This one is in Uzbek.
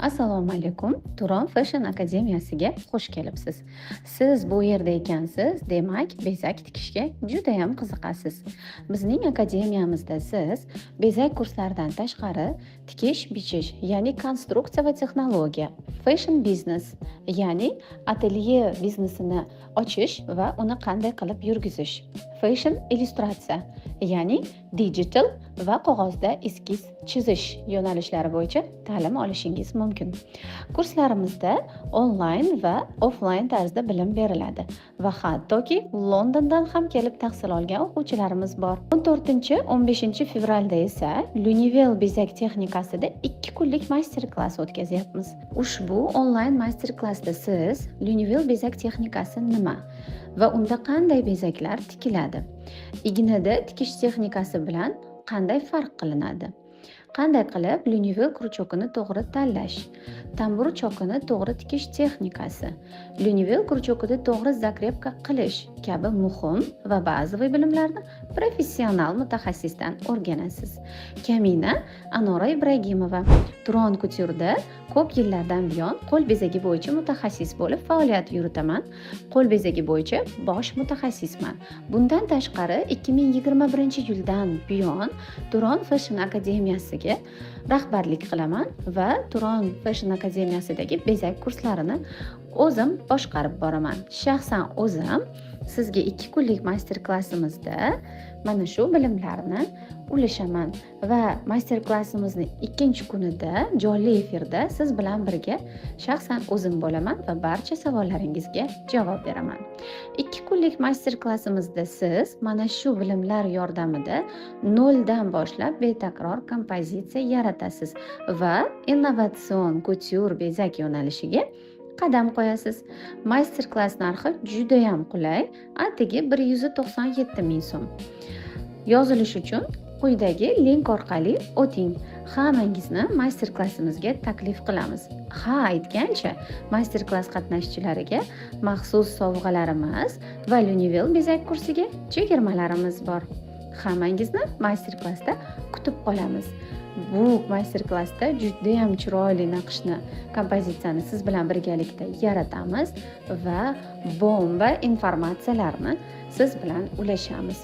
Assalomu alaykum. Turon Fashion Akademiyasiga xush kelibsiz. Siz bu yerda ekansiz, demak, bezak tikishga juda ham qiziqasiz. Bizning akademiyamizda siz bezak kurslaridan tashqari tikish, bichish, ya'ni konstruksiya va texnologiya, fashion business, ya'ni atelye biznesini ochish va uni qanday qilib yurgizish, fashion illyustratsiya, ya'ni digital va qog'ozda eskiz chizish yo'nalishlari bo'yicha ta'lim olishingiz mumkin. Kurslarimizda onlayn va offlayn tarzda bilim beriladi va hattoki Londondan ham kelib tahsil olgan o'quvchilarimiz bor. 14-15 fevralda esa Lunivel bezak texnikasida 2 kunlik master-klass o'tkazyapmiz. Ushbu onlayn master-klassda siz Lunivel bezak texnikasi nima va unda qanday bezaklar tikiladi? Ignada tikish texnikasi bilan qanday farq qilinadi? Qanday qilib Lunivel kurchokini to'g'ri tanlash, tambur chokini to'g'ri tikish texnikasi, Lunivel kurchokida to'g'ri zakrepka qilish kabi muhim va bazaviy bilimlarni professional mutaxassisdan o'rganasiz. Kamina Anora Ibragimova, Turon Couture'da ko'p yillardan buyon qo'l bezagi bo'yicha mutaxassis bo'lib faoliyat yuritaman. Qo'l bezagi bo'yicha bosh mutaxassisman. Bundan tashqari 2021-yildan buyon Turon Fashion Akademiyasiga rahbarlik qilaman va Turon Fashion Akademiyasidagi bezak kurslarini o'zim boshqarib boraman. Shaxsan o'zim sizga 2 kunlik master-klassimizda mana shu bilimlarni ulashaman va master-klassimizni 2-kunida jonli efirda siz bilan birga shaxsan o'zim bo'laman va barcha savollaringizga javob beraman. 2 kunlik master-klassimizda siz mana shu bilimlar yordamida noldan boshlab betakror kompozitsiya yaratasiz va innovatsion couture bezak yo'nalishiga qadam qo'yasiz. Master-klass narxi juda ham qulay, atigi 197 ming so'm. Yozilish uchun quyidagi link orqali o'ting. Hammangizni master-klassimizga taklif qilamiz. Ha aytgancha, master-klass qatnashchilariga maxsus sovg'alarimiz va Lunivel bezak kursiga chegirmalarimiz bor. Hammangizni master-klassda kutib qolamiz. Bu master-klassda juda ham chiroyli naqshni, kompozitsiyani siz bilan birgalikda yaratamiz va bomba informatsiyalarni siz bilan ulashamiz.